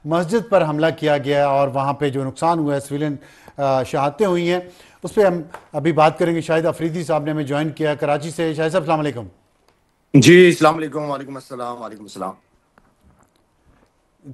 मस्जिद पर हमला किया गया और वहाँ पे जो नुकसान हुआ है, सिविलियन शहादतें हुई हैं, उस पर हम अभी बात करेंगे। शाहिद अफरीदी साहब ने हमें ज्वाइन किया कराची से। शाहिद साहब अस्सलाम वालेकुम। जी अस्सलाम वालेकुम। वालेकुम अस्सलाम। वालेकुम अस्सलाम।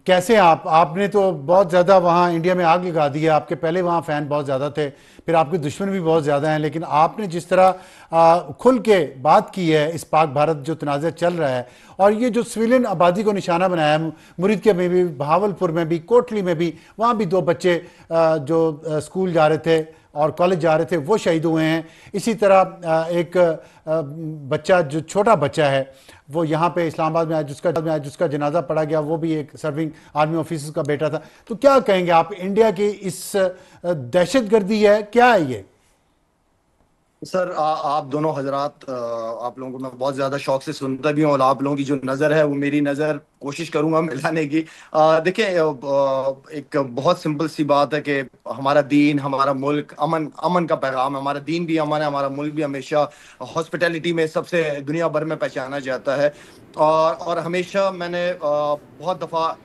कैसे हैं आप? आपने तो बहुत ज़्यादा वहाँ इंडिया में आग लगा दी है। आपके पहले वहाँ फ़ैन बहुत ज़्यादा थे, फिर आपके दुश्मन भी बहुत ज़्यादा हैं, लेकिन आपने जिस तरह खुल के बात की है इस पाक भारत जो तनाज़ा चल रहा है, और ये जो सिविलियन आबादी को निशाना बनाया है, मुरीदके में भी, बहावलपुर में भी, कोटली में भी, वहाँ भी 2 बच्चे जो स्कूल जा रहे थे और कॉलेज जा रहे थे वो शहीद हुए हैं। इसी तरह एक बच्चा जो छोटा बच्चा है वो यहाँ पे इस्लामाबाद में आज जिसका जनाजा पड़ा गया, वो भी एक सर्विंग आर्मी ऑफिसर का बेटा था। तो क्या कहेंगे आप, इंडिया की इस दहशतगर्दी है, क्या है ये? सर आप दोनों हजरात, आप लोगों को मैं बहुत ज़्यादा शौक से सुनता भी हूँ और आप लोगों की जो नज़र है वो मेरी नज़र कोशिश करूंगा मिलाने की। देखिए, एक बहुत सिंपल सी बात है कि हमारा दीन, हमारा मुल्क अमन अमन का पैगाम है। हमारा दीन भी अमन है, हमारा मुल्क भी हमेशा हॉस्पिटैलिटी में सबसे दुनिया भर में पहचाना जाता है। और हमेशा मैंने बहुत दफ़ा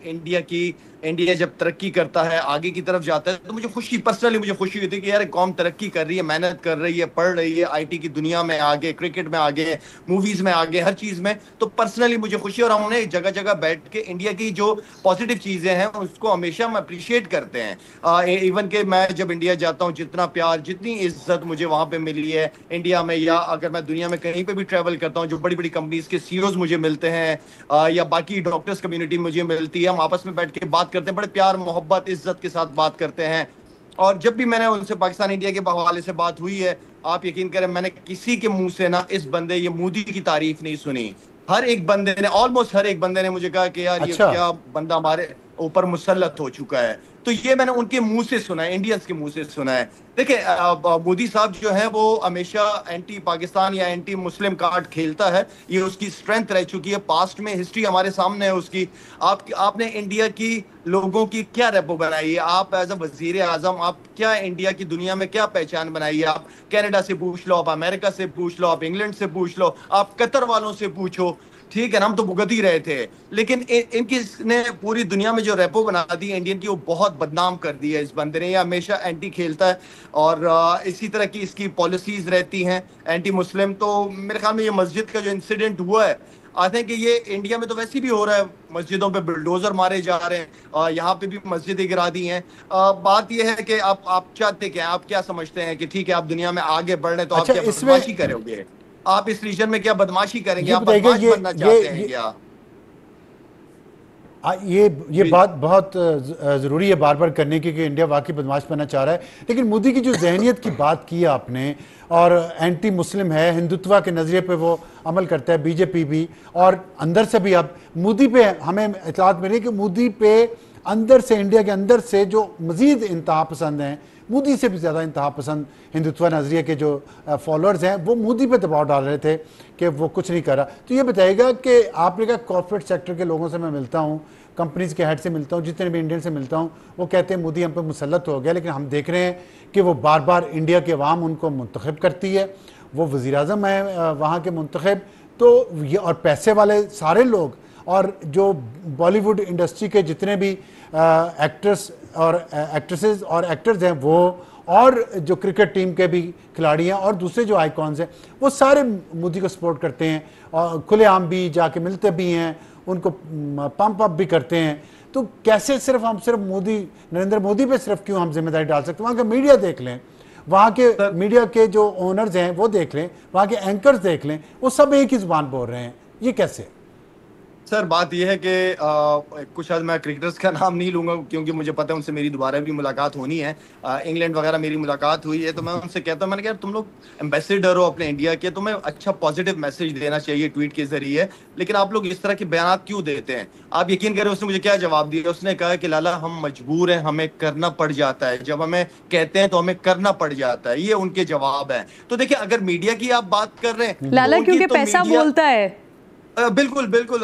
इंडिया जब तरक्की करता है, आगे की तरफ जाता है, तो मुझे खुशी, पर्सनली मुझे खुशी होती है कि यार कौम तरक्की कर रही है, मेहनत कर रही है, पढ़ रही है, आईटी की दुनिया में आगे, क्रिकेट में आगे, मूवीज में आगे, हर चीज में। तो पर्सनली मुझे खुशी, और हमने जगह जगह बैठ के इंडिया की जो पॉजिटिव चीजें हैं उसको हमेशा हम अप्रिशिएट करते हैं। इवन के मैं जब इंडिया जाता हूँ, जितना प्यार, जितनी इज्जत मुझे वहां पे मिली है इंडिया में, या अगर मैं दुनिया में कहीं पे भी ट्रेवल करता हूँ, जो बड़ी बड़ी कंपनीज के सीईओज मुझे मिलते हैं, या बाकी डॉक्टर्स कम्युनिटी मुझे मिलती है, हम आपस में बैठ के बात करते हैं, बड़े प्यार मोहब्बत इज्जत के साथ बात करते हैं। और जब भी मैंने उनसे पाकिस्तान इंडिया के हवाले से बात हुई है, आप यकीन करें मैंने किसी के मुंह से ना इस बंदे ये मोदी की तारीफ नहीं सुनी। हर एक बंदे ने, ऑलमोस्ट हर एक बंदे ने मुझे कहा कि यार ये अच्छा। क्या बंदा हमारे ऊपर मुसल्लत हो चुका है। तो ये मैंने उनके मुंह से सुना है, इंडियंस के मुंह से सुना है। देखिए, मोदी साहब जो है वो हमेशा एंटी पाकिस्तान या एंटी मुस्लिम कार्ड खेलता है, ये उसकी स्ट्रेंथ रह चुकी है। पास्ट में हिस्ट्री हमारे सामने है उसकी। आपने इंडिया की लोगों की क्या रेपो बनाई है? आप एज अ वजीर आजम, आप क्या इंडिया की दुनिया में क्या पहचान बनाई है? आप कनाडा से पूछ लो, आप अमेरिका से पूछ लो, आप इंग्लैंड से पूछ लो, आप कतर वालों से पूछो, ठीक है ना, हम तो भुगत ही रहे थे। लेकिन इनकी ने पूरी दुनिया में जो रेपो बना दी इंडियन की, वो बहुत बदनाम कर दी है इस बंदे ने। ये हमेशा एंटी खेलता है और इसी तरह की इसकी पॉलिसीज रहती हैं एंटी मुस्लिम। तो मेरे ख्याल में ये मस्जिद का जो इंसिडेंट हुआ है, आई थिंक ये इंडिया में तो वैसे भी हो रहा है, मस्जिदों पे बुलडोजर मारे जा रहे हैं, यहाँ पे भी मस्जिदें गिरा दी हैं। बात ये है कि आप चाहते क्या, आप क्या समझते हैं कि ठीक है आप दुनिया में आगे बढ़ रहे हैं, तो आप अच्छा, क्या इसमें बदमाशी करोगे? आप इस रीजन में क्या बदमाशी करेंगे? ये आप बताइएगा, बदमाश बनना चाहते हैं क्या? ये जी। बात बहुत ज़रूरी है बार बार करने की कि इंडिया वाकई बदमाश बनना चाह रहा है। लेकिन मोदी की जो जहनीत की बात की आपने, और एंटी मुस्लिम है, हिंदुत्व के नज़रिए पे वो अमल करता है, बीजेपी भी, और अंदर से भी। अब मोदी पे हमें इतलात मिली कि मोदी पे अंदर से, इंडिया के अंदर से जो मज़ीद इंतहा पसंद हैं, मोदी से भी ज़्यादा इंतहा पसंद हिंदुत्व नज़रिए के जो फॉलोअर्स हैं, वो मोदी पे दबाव डाल रहे थे कि वो कुछ नहीं कर रहा। तो ये बताइएगा कि आपने कहा कॉर्पोरेट सेक्टर के लोगों से मैं मिलता हूँ, कंपनीज के हेड से मिलता हूँ, जितने भी इंडियन से मिलता हूँ, वो कहते हैं मोदी हम पे मुसल्लत हो गया। लेकिन हम देख रहे हैं कि वो बार बार इंडिया के अवाम उनको मुंतखब करती है, वो वज़ीर आज़म है वहाँ के मुंतखब। तो ये, और पैसे वाले सारे लोग, और जो बॉलीवुड इंडस्ट्री के जितने भी एक्टर्स और एक्ट्रेसेस और एक्टर्स हैं वो, और जो क्रिकेट टीम के भी खिलाड़ी हैं और दूसरे जो आइकॉन्स हैं, वो सारे मोदी को सपोर्ट करते हैं और खुलेआम भी जाके मिलते भी हैं, उनको पंप अप भी करते हैं। तो कैसे हम सिर्फ मोदी, नरेंद्र मोदी पे सिर्फ क्यों हम जिम्मेदारी डाल सकते हैं? वहाँ का मीडिया देख लें, वहाँ के सर मीडिया के जो ओनर्स हैं वो देख लें, वहाँ के एंकर्स देख लें, वो सब एक ही जुबान बोल रहे हैं। ये कैसे? सर बात यह है कि कुछ आज मैं क्रिकेटर्स का नाम नहीं लूंगा क्योंकि मुझे पता है उनसे मेरी दोबारा भी मुलाकात होनी है। इंग्लैंड वगैरह मेरी मुलाकात हुई है, तो मैं उनसे कहता हूं, मैंने कहा तुम लोग एम्बेसडर हो अपने इंडिया के, तुम्हें अच्छा पॉजिटिव मैसेज देना चाहिए ट्वीट के जरिए, लेकिन आप लोग इस तरह के बयान क्यों देते हैं? आप यकीन करें उसने मुझे क्या जवाब दिया? उसने कहा कि लाला हम मजबूर हैं, हमें करना पड़ जाता है, जब हमें कहते हैं तो हमें करना पड़ जाता है। ये उनके जवाब है। तो देखिए, अगर मीडिया की आप बात कर रहे हैं तो लाला उनकी क्योंकि तो पैसा मीडिया, बोलता है। बिल्कुल बिल्कुल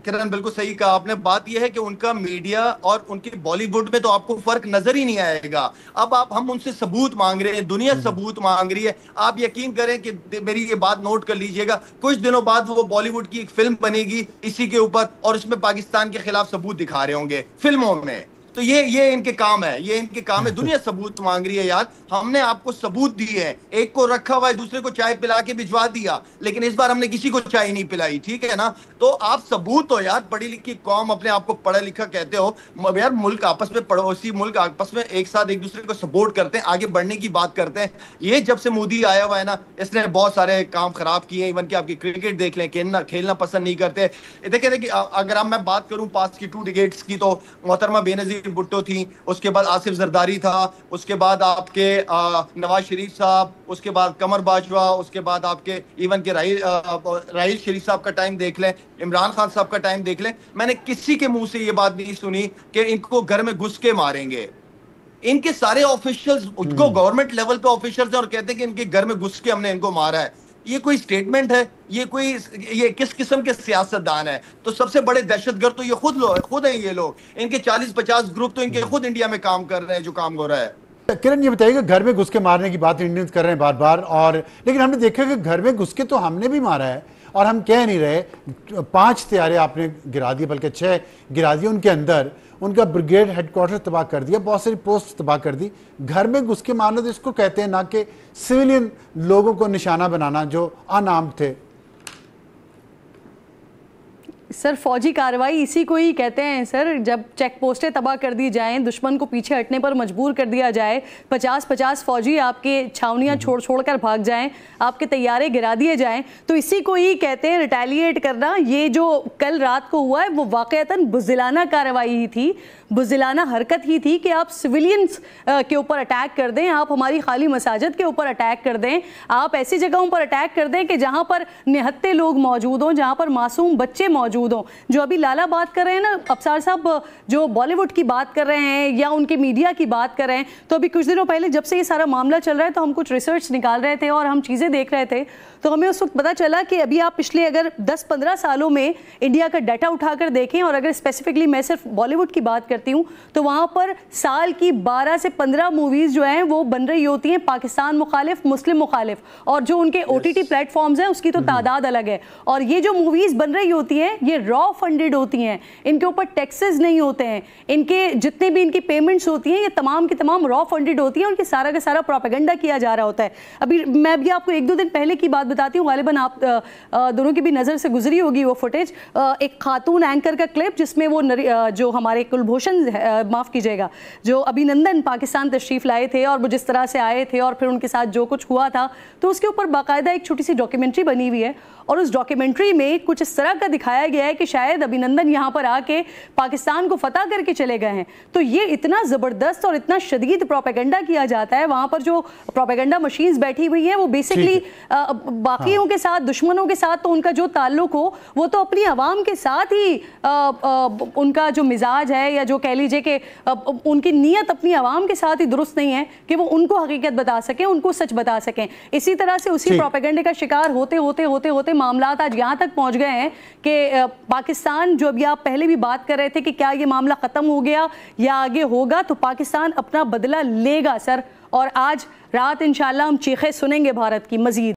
किरण, बिल्कुल सही कहा आपने। बात यह है कि उनका मीडिया और उनके बॉलीवुड में तो आपको फर्क नजर ही नहीं आएगा। अब आप हम उनसे सबूत मांग रहे हैं, दुनिया सबूत मांग रही है। आप यकीन करें कि मेरी ये बात नोट कर लीजिएगा, कुछ दिनों बाद वो बॉलीवुड की एक फिल्म बनेगी इसी के ऊपर, और उसमें पाकिस्तान के खिलाफ सबूत दिखा रहे होंगे फिल्मों में। तो ये इनके काम है, ये इनके काम है। दुनिया सबूत मांग रही है यार, हमने आपको सबूत दिए हैं। एक को रखा हुआ है, दूसरे को चाय पिला के भिजवा दिया, लेकिन इस बार हमने किसी को चाय नहीं पिलाई, ठीक है ना? तो आप सबूत हो यार, पढ़ी लिखी कौम, अपने आप को पढ़ा लिखा कहते हो यार। मुल्क आपस में, पड़ोसी मुल्क आपस में एक साथ एक दूसरे को सपोर्ट करते हैं, आगे बढ़ने की बात करते हैं। ये जब से मोदी आया हुआ है ना, इसने बहुत सारे काम खराब किए। इवन कि आपकी क्रिकेट देख लें, खेलना पसंद नहीं करते। देखिए अगर अब मैं बात करूं पास की 2 डिकेट्स की, तो मोहतरमा बेनजीर भुट्टो थी, उसके बाद आसिफ जरदारी था, उसके बाद आपके नवाज शरीफ साहब, उसके बाद कमर बाजवा, उसके बाद आपके इवन के राहिल शरीफ साहब का टाइम देख लें, इमरान खान साहब का टाइम देख लें। मैंने किसी के मुंह से ये बात नहीं सुनी कि इनको घर में घुस के मारेंगे। इनके सारे ऑफिशियल्स, उनको गवर्नमेंट लेवल पे ऑफिशियल्स हैं और कहते हैं कि इनके घर में घुस के हमने इनको मारा है। ये कोई स्टेटमेंट है? ये किस किस्म के सियासतदान है? तो सबसे बड़े दहशतगर्द तो ये खुद हैं ये लोग। इनके 40-50 ग्रुप तो इनके खुद इंडिया में काम कर रहे हैं, जो काम हो रहा है। किरण, ये बताइए, घर में घुस के मारने की बात इंडियंस कर रहे हैं बार बार, और लेकिन हमने देखा कि घर में घुस के तो हमने भी मारा है, और हम कह नहीं रहे। 5 तैयारे आपने गिरा दिए, बल्कि 6 गिरा दिए। उनके अंदर उनका ब्रिगेड हेडक्वार्टर तबाह कर दिया, बहुत सारी पोस्ट तबाह कर दी। घर में घुस के मारना तो इसको कहते हैं, ना कि सिविलियन लोगों को निशाना बनाना जो अनार्म्ड थे। सर, फौजी कार्रवाई इसी को ही कहते हैं सर। जब चेक पोस्टें तबाह कर दी जाएं, दुश्मन को पीछे हटने पर मजबूर कर दिया जाए, 50-50 फौजी आपके छावनियां छोड़ कर भाग जाएं, आपके तैयारे गिरा दिए जाएं, तो इसी को ही कहते हैं रिटेलिएट करना। ये जो कल रात को हुआ है वो वाकईतन बुज़दिलाना कार्रवाई ही थी, बुज़दिलाना हरकत ही थी कि आप सिविलियंस के ऊपर अटैक कर दें, आप हमारी खाली मसाजिद के ऊपर अटैक कर दें, आप ऐसी जगहों पर अटैक कर दें कि जहाँ पर निहत्ते लोग मौजूद हों, जहाँ पर मासूम बच्चे मौजूद हों। जो अभी लाला बात कर रहे हैं ना, अफसार साहब जो बॉलीवुड की बात कर रहे हैं या उनके मीडिया की बात कर रहे हैं, तो अभी कुछ दिनों पहले जब से ये सारा मामला चल रहा है तो हम कुछ रिसर्च निकाल रहे थे और हम चीज़ें देख रहे थे, तो हमें उस वक्त पता चला कि अभी आप पिछले अगर 10-15 सालों में इंडिया का डाटा उठाकर देखें, और अगर स्पेसिफिकली मैं सिर्फ बॉलीवुड की बात करती हूँ, तो वहाँ पर साल की 12 से 15 मूवीज़ जो हैं वो बन रही होती हैं पाकिस्तान मुखालिफ, मुस्लिम मुखालिफ, और जो उनके OTT प्लेटफॉर्म्स हैं उसकी तो तादाद अलग है। और ये जो मूवीज़ बन रही होती हैं ये रॉ फंडेड होती हैं, इनके ऊपर टैक्सेस नहीं होते हैं, इनके जितने भी इनकी पेमेंट्स होती हैं ये तमाम की तमाम रॉ फंडेड होती हैं, उनके सारा का सारा प्रोपेगेंडा किया जा रहा होता है। अभी मैं भी आपको 1-2 दिन पहले की बात बताती हूँ, गालिबन आप दोनों की भी नज़र से गुजरी होगी वो फुटेज, एक खातून एंकर का क्लिप जिसमें वो जो हमारे कुलभूषण, माफ़ कीजिएगा, जो अभिनंदन पाकिस्तान तशरीफ़ लाए थे और वो जिस तरह से आए थे और फिर उनके साथ जो कुछ हुआ था, तो उसके ऊपर बाकायदा एक छोटी सी डॉक्यूमेंट्री बनी हुई है, और उस डॉक्यूमेंट्री में कुछ इस तरह का दिखाया गया है कि शायद अभिनंदन यहाँ पर आके पाकिस्तान को फतह करके चले गए हैं। तो ये इतना ज़बरदस्त और इतना शदीद प्रोपेगेंडा किया जाता है, वहाँ पर जो प्रोपेगेंडा मशीन्स बैठी हुई हैं वो बेसिकली बाकियों के साथ, दुश्मनों के साथ तो उनका जो ताल्लुक हो वो तो अपनी आवाम के साथ ही उनका जो मिजाज है, या जो कह लीजिए कि उनकी नीयत अपनी आवाम के साथ ही दुरुस्त नहीं है कि वो उनको हकीकत बता सकें, उनको सच बता सकें। इसी तरह से उसी प्रोपेगेंडे का शिकार होते होते होते होते मामलात आज यहाँ तक पहुँच गए हैं कि पाकिस्तान, जो अभी आप पहले भी बात कर रहे थे कि क्या ये मामला ख़त्म हो गया या आगे होगा, तो पाकिस्तान अपना बदला लेगा सर। और आज रात इंशाल्लाह हम चीखें सुनेंगे भारत की मजीद।